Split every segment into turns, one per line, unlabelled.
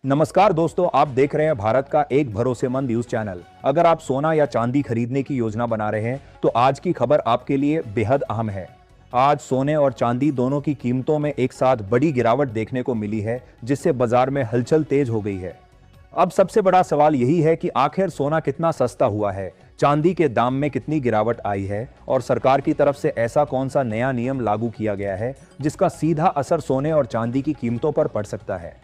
नमस्कार दोस्तों, आप देख रहे हैं भारत का एक भरोसेमंद न्यूज चैनल। अगर आप सोना या चांदी खरीदने की योजना बना रहे हैं तो आज की खबर आपके लिए बेहद अहम है। आज सोने और चांदी दोनों की कीमतों में एक साथ बड़ी गिरावट देखने को मिली है, जिससे बाजार में हलचल तेज हो गई है। अब सबसे बड़ा सवाल यही है कि आखिर सोना कितना सस्ता हुआ है, चांदी के दाम में कितनी गिरावट आई है और सरकार की तरफ से ऐसा कौन सा नया नियम लागू किया गया है जिसका सीधा असर सोने और चांदी की कीमतों पर पड़ सकता है।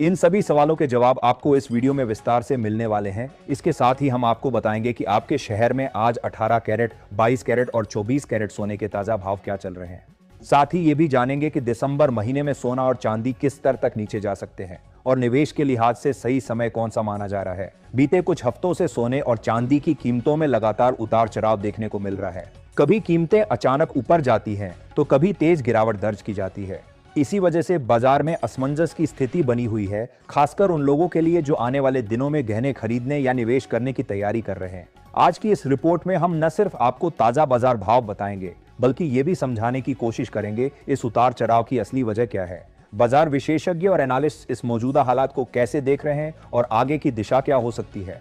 इन सभी सवालों के जवाब आपको इस वीडियो में विस्तार से मिलने वाले हैं। इसके साथ ही हम आपको बताएंगे कि आपके शहर में आज 18 कैरेट, 22 कैरेट और 24 कैरेट सोने के ताजा भाव क्या चल रहे हैं। साथ ही ये भी जानेंगे कि दिसंबर महीने में सोना और चांदी किस स्तर तक नीचे जा सकते हैं और निवेश के लिहाज से सही समय कौन सा माना जा रहा है। बीते कुछ हफ्तों से सोने और चांदी की कीमतों में लगातार उतार चढ़ाव देखने को मिल रहा है। कभी कीमतें अचानक ऊपर जाती हैं तो कभी तेज गिरावट दर्ज की जाती है। इसी वजह से बाजार में असमंजस की स्थिति बनी हुई है, खासकर उन लोगों के लिए जो आने वाले दिनों में गहने खरीदने या निवेश करने की तैयारी कर रहे हैं। आज की इस रिपोर्ट में हम न सिर्फ आपको ताजा बाजार भाव बताएंगे, बल्कि ये भी समझाने की कोशिश करेंगे इस उतार चढ़ाव की असली वजह क्या है। बाजार विशेषज्ञ और एनालिस्ट इस मौजूदा हालात को कैसे देख रहे हैं और आगे की दिशा क्या हो सकती है,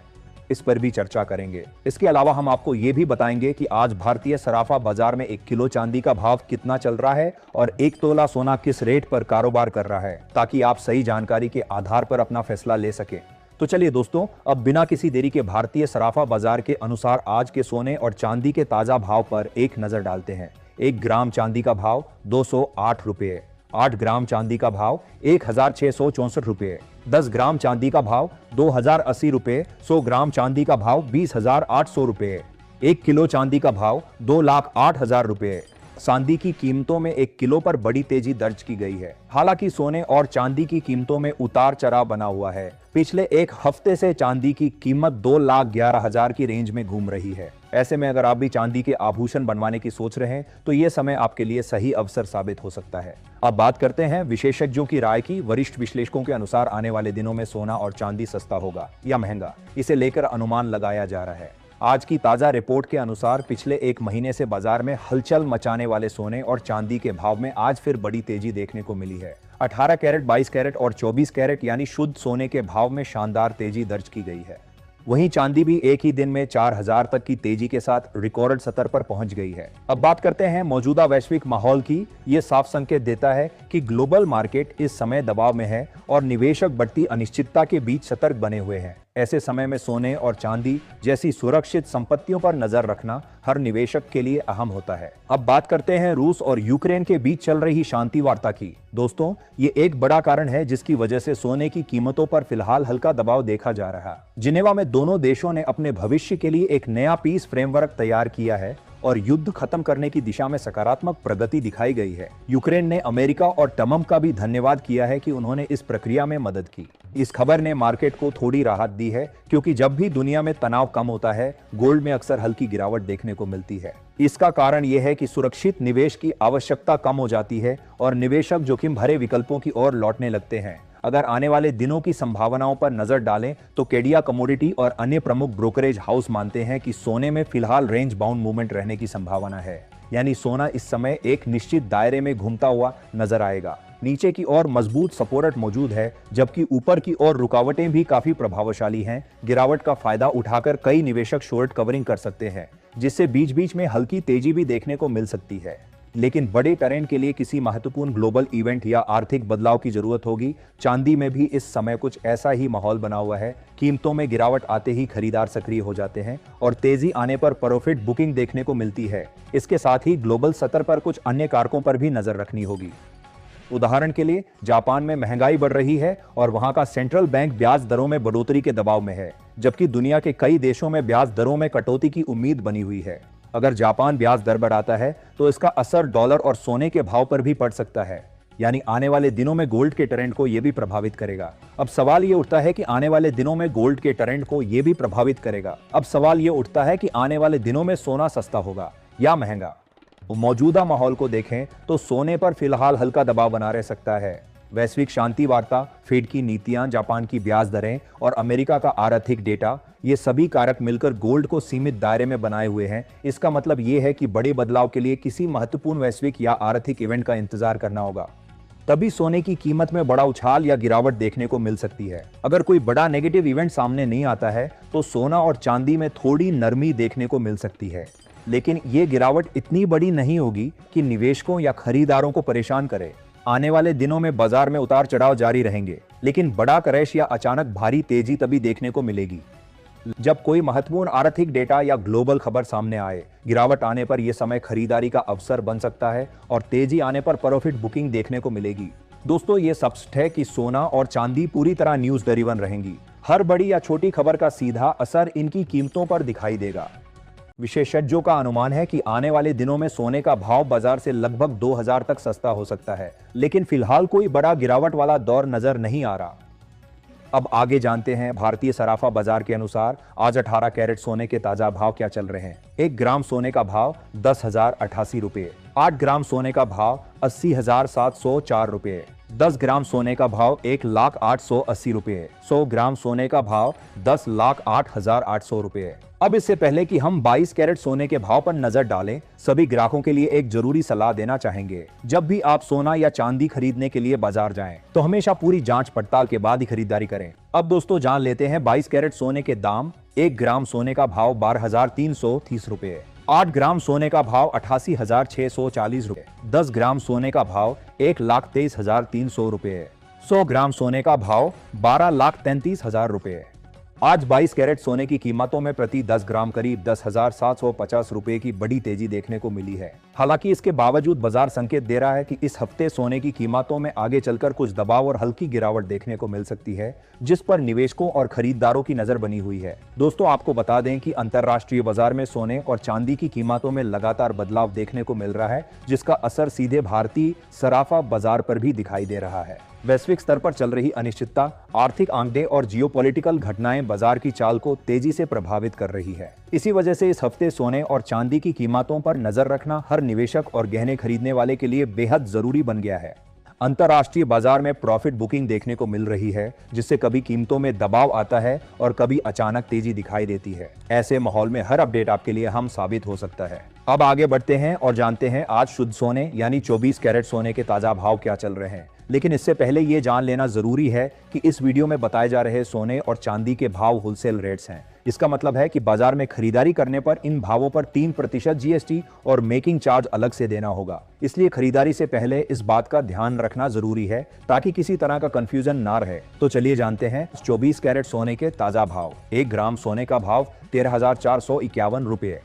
इस पर भी चर्चा करेंगे। इसके अलावा हम आपको ये भी बताएंगे कि आज भारतीय सराफा बाजार में 1 किलो चांदी का भाव कितना चल रहा है और 1 तोला सोना किस रेट पर कारोबार कर रहा है, ताकि आप सही जानकारी के आधार पर अपना फैसला ले सके। तो चलिए दोस्तों, अब बिना किसी देरी के भारतीय सराफा बाजार के अनुसार आज के सोने और चांदी के ताजा भाव पर एक नजर डालते हैं। 1 ग्राम चांदी का भाव 208 रुपये, 8 ग्राम चांदी का भाव 1664 रुपये, 10 ग्राम चांदी का भाव 2080 रुपये, 100 ग्राम चांदी का भाव 20,800 रुपये, 1 किलो चांदी का भाव 2,08,000 रुपये। चांदी की कीमतों में 1 किलो पर बड़ी तेजी दर्ज की गई है। हालांकि सोने और चांदी की कीमतों में उतार चढ़ाव बना हुआ है। पिछले एक हफ्ते से चांदी की कीमत 2,11,000 की रेंज में घूम रही है। ऐसे में अगर आप भी चांदी के आभूषण बनवाने की सोच रहे हैं तो ये समय आपके लिए सही अवसर साबित हो सकता है। अब बात करते हैं विशेषज्ञों की राय की। वरिष्ठ विश्लेषकों के अनुसार आने वाले दिनों में सोना और चांदी सस्ता होगा या महंगा, इसे लेकर अनुमान लगाया जा रहा है। आज की ताजा रिपोर्ट के अनुसार पिछले एक महीने से बाजार में हलचल मचाने वाले सोने और चांदी के भाव में आज फिर बड़ी तेजी देखने को मिली है। 18 कैरेट, 22 कैरेट और 24 कैरेट यानी शुद्ध सोने के भाव में शानदार तेजी दर्ज की गई है। वहीं चांदी भी एक ही दिन में 4,000 तक की तेजी के साथ रिकॉर्ड स्तर पर पहुंच गई है। अब बात करते हैं मौजूदा वैश्विक माहौल की। ये साफ संकेत देता है कि ग्लोबल मार्केट इस समय दबाव में है और निवेशक बढ़ती अनिश्चितता के बीच सतर्क बने हुए हैं। ऐसे समय में सोने और चांदी जैसी सुरक्षित संपत्तियों पर नजर रखना हर निवेशक के लिए अहम होता है। अब बात करते हैं रूस और यूक्रेन के बीच चल रही शांति वार्ता की। दोस्तों, ये एक बड़ा कारण है जिसकी वजह से सोने की कीमतों पर फिलहाल हल्का दबाव देखा जा रहा है। जिनेवा में दोनों देशों ने अपने भविष्य के लिए एक नया पीस फ्रेमवर्क तैयार किया है और युद्ध खत्म करने की दिशा में सकारात्मक प्रगति दिखाई गई है। यूक्रेन ने अमेरिका और ट्रंप का भी धन्यवाद किया है कि उन्होंने इस प्रक्रिया में मदद की। इस खबर ने मार्केट को थोड़ी राहत दी है, क्योंकि जब भी दुनिया में तनाव कम होता है, गोल्ड में अक्सर हल्की गिरावट देखने को मिलती है। इसका कारण यह है कि सुरक्षित निवेश की आवश्यकता कम हो जाती है और निवेशक जोखिम भरे विकल्पों की ओर लौटने लगते हैं। अगर आने वाले दिनों की संभावनाओं पर नजर डालें तो केडिया कमोडिटी और अन्य प्रमुख ब्रोकरेज हाउस मानते हैं कि सोने में फिलहाल रेंज बाउंड मूवमेंट रहने की संभावना है। यानी सोना इस समय एक निश्चित दायरे में घूमता हुआ नजर आएगा। नीचे की ओर मजबूत सपोर्ट मौजूद है, जबकि ऊपर की ओर रुकावटें भी काफी प्रभावशाली हैं। गिरावट का फायदा उठाकर कई निवेशक शॉर्ट कवरिंग कर सकते हैं, जिससे बीच बीच में हल्की तेजी भी देखने को मिल सकती है। लेकिन बड़े ट्रेंड के लिए किसी महत्वपूर्ण ग्लोबल इवेंट या आर्थिक बदलाव की जरूरत होगी। चांदी में भी इस समय कुछ ऐसा ही माहौल बना हुआ है। कीमतों में गिरावट आते ही खरीदार सक्रिय हो जाते हैं और तेजी आने पर प्रॉफिट बुकिंग देखने को मिलती है। इसके साथ ही ग्लोबल स्तर पर कुछ अन्य कारकों पर भी नजर रखनी होगी। उदाहरण के लिए जापान में महंगाई बढ़ रही है और वहां का सेंट्रल बैंक ब्याज दरों में बढ़ोतरी के दबाव में है, जबकि दुनिया के कई देशों में ब्याज दरों में कटौती की उम्मीद बनी हुई है। अगर जापान ब्याज दर बढ़ाता है तो इसका असर डॉलर और सोने के भाव पर भी पड़ सकता है। यानी आने वाले दिनों में गोल्ड के ट्रेंड को यह भी प्रभावित करेगा। अब सवाल ये उठता है कि आने वाले दिनों में गोल्ड के ट्रेंड को यह भी प्रभावित करेगा। अब सवाल ये उठता है कि आने वाले दिनों में सोना सस्ता होगा या महंगा। मौजूदा माहौल को देखें तो सोने पर फिलहाल हल्का दबाव बना रह सकता है। वैश्विक शांति वार्ता, फेड की नीतियां, जापान की ब्याज दरें और अमेरिका का आर्थिक डेटा, ये सभी कारक मिलकर गोल्ड को सीमित दायरे में बनाए हुए हैं। इसका मतलब ये है कि बड़े बदलाव के लिए किसी महत्वपूर्ण वैश्विक या आर्थिक इवेंट का इंतजार करना होगा। तभी सोने की कीमत में बड़ा उछाल या गिरावट देखने को मिल सकती है। अगर कोई बड़ा नेगेटिव इवेंट सामने नहीं आता है तो सोना और चांदी में थोड़ी नरमी देखने को मिल सकती है, लेकिन ये गिरावट इतनी बड़ी नहीं होगी कि निवेशकों या खरीदारों को परेशान करे। आने वाले दिनों में बाजार में उतार चढ़ाव जारी रहेंगे, लेकिन बड़ा क्रैश या अचानक भारी तेजी तभी देखने को मिलेगी जब कोई महत्वपूर्ण आर्थिक डेटा या ग्लोबल खबर सामने आए। गिरावट आने पर यह समय खरीदारी का अवसर बन सकता है और तेजी आने पर प्रॉफिट बुकिंग देखने को मिलेगी। दोस्तों, ये स्पष्ट है कि सोना और चांदी पूरी तरह न्यूज ड्रिवन रहेंगी। हर बड़ी या छोटी खबर का सीधा असर इनकी कीमतों पर दिखाई देगा। विशेषज्ञों का अनुमान है कि आने वाले दिनों में सोने का भाव बाजार से लगभग 2000 तक सस्ता हो सकता है, लेकिन फिलहाल कोई बड़ा गिरावट वाला दौर नजर नहीं आ रहा। अब आगे जानते हैं भारतीय सराफा बाजार के अनुसार आज 18 कैरेट सोने के ताजा भाव क्या चल रहे हैं। 1 ग्राम सोने का भाव 10,088 रुपये, 8 ग्राम सोने का भाव 80,704 रुपये, 10 ग्राम सोने का भाव 1,08,80 रुपये, 100 ग्राम सोने का भाव 10,08,800 रुपये। अब इससे पहले कि हम 22 कैरेट सोने के भाव पर नजर डालें, सभी ग्राहकों के लिए एक जरूरी सलाह देना चाहेंगे। जब भी आप सोना या चांदी खरीदने के लिए बाजार जाएं, तो हमेशा पूरी जांच पड़ताल के बाद ही खरीदारी करें। अब दोस्तों जान लेते हैं 22 कैरेट सोने के दाम। 1 ग्राम सोने का भाव 12,330 रुपये, 8 ग्राम सोने का भाव 88,640 रुपये, 10 ग्राम सोने का भाव 1,23,300 रुपये, 100 ग्राम सोने का भाव 12,33,000 रुपये। आज 22 कैरेट सोने की कीमतों में प्रति 10 ग्राम करीब 10,750 रुपए की बड़ी तेजी देखने को मिली है। हालांकि इसके बावजूद बाजार संकेत दे रहा है कि इस हफ्ते सोने की कीमतों में आगे चलकर कुछ दबाव और हल्की गिरावट देखने को मिल सकती है, जिस पर निवेशकों और खरीदारों की नजर बनी हुई है। दोस्तों, आपको बता दें कि अंतर्राष्ट्रीय बाजार में सोने और चांदी की कीमतों में लगातार बदलाव देखने को मिल रहा है, जिसका असर सीधे भारतीय सराफा बाजार पर भी दिखाई दे रहा है। वैश्विक स्तर पर चल रही अनिश्चितता, आर्थिक आंकड़े और जियोपॉलिटिकल घटनाएं बाजार की चाल को तेजी से प्रभावित कर रही है। इसी वजह से इस हफ्ते सोने और चांदी की कीमतों पर नजर रखना हर निवेशक और गहने खरीदने वाले के लिए बेहद जरूरी बन गया है। अंतर्राष्ट्रीय बाजार में प्रॉफिट बुकिंग देखने को मिल रही है, जिससे कभी कीमतों में दबाव आता है और कभी अचानक तेजी दिखाई देती है। ऐसे माहौल में हर अपडेट आपके लिए हम साबित हो सकता है। अब आगे बढ़ते हैं और जानते हैं आज शुद्ध सोने यानी 24 कैरेट सोने के ताजा भाव क्या चल रहे हैं। लेकिन इससे पहले ये जान लेना जरूरी है कि इस वीडियो में बताए जा रहे सोने और चांदी के भाव होलसेल रेट्स हैं। इसका मतलब है कि बाजार में खरीदारी करने पर इन भावों पर 3% जीएसटी और मेकिंग चार्ज अलग से देना होगा। इसलिए खरीदारी से पहले इस बात का ध्यान रखना जरूरी है ताकि किसी तरह का कंफ्यूजन ना रहे। तो चलिए जानते हैं 24 कैरेट सोने के ताजा भाव। 1 ग्राम सोने का भाव 13,451 रुपये,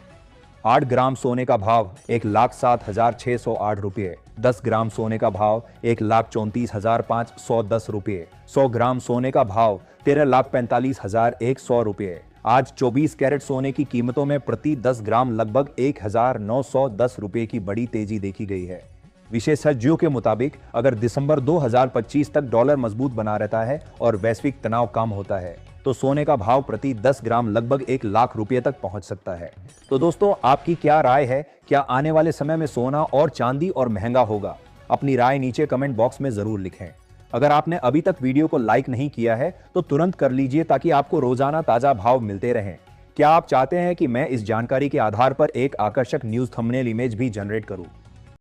8 ग्राम सोने का भाव 1,07,608 रुपये, 10 ग्राम सोने का भाव 1,34,510 रुपये, 100 ग्राम सोने का भाव 13,45,100 रुपये। आज 24 कैरेट सोने की कीमतों में प्रति 10 ग्राम लगभग 1,910 रुपये की बड़ी तेजी देखी गई है। विशेषज्ञों के मुताबिक अगर दिसंबर 2025 तक डॉलर मजबूत बना रहता है और वैश्विक तनाव कम होता है, तो सोने का भाव प्रति 10 ग्राम लगभग 1 लाख रुपए तक पहुंच सकता है। तो दोस्तों, आपकी क्या राय है? क्या आने वाले समय में सोना और चांदी और महंगा होगा? अपनी राय नीचे कमेंट बॉक्स में जरूर लिखें। अगर आपने अभी तक वीडियो को लाइक नहीं किया है तो तुरंत कर लीजिए ताकि आपको रोजाना ताजा भाव मिलते रहें। क्या आप चाहते हैं कि मैं इस जानकारी के आधार पर एक आकर्षक न्यूज थंबनेल इमेज भी जनरेट करूं?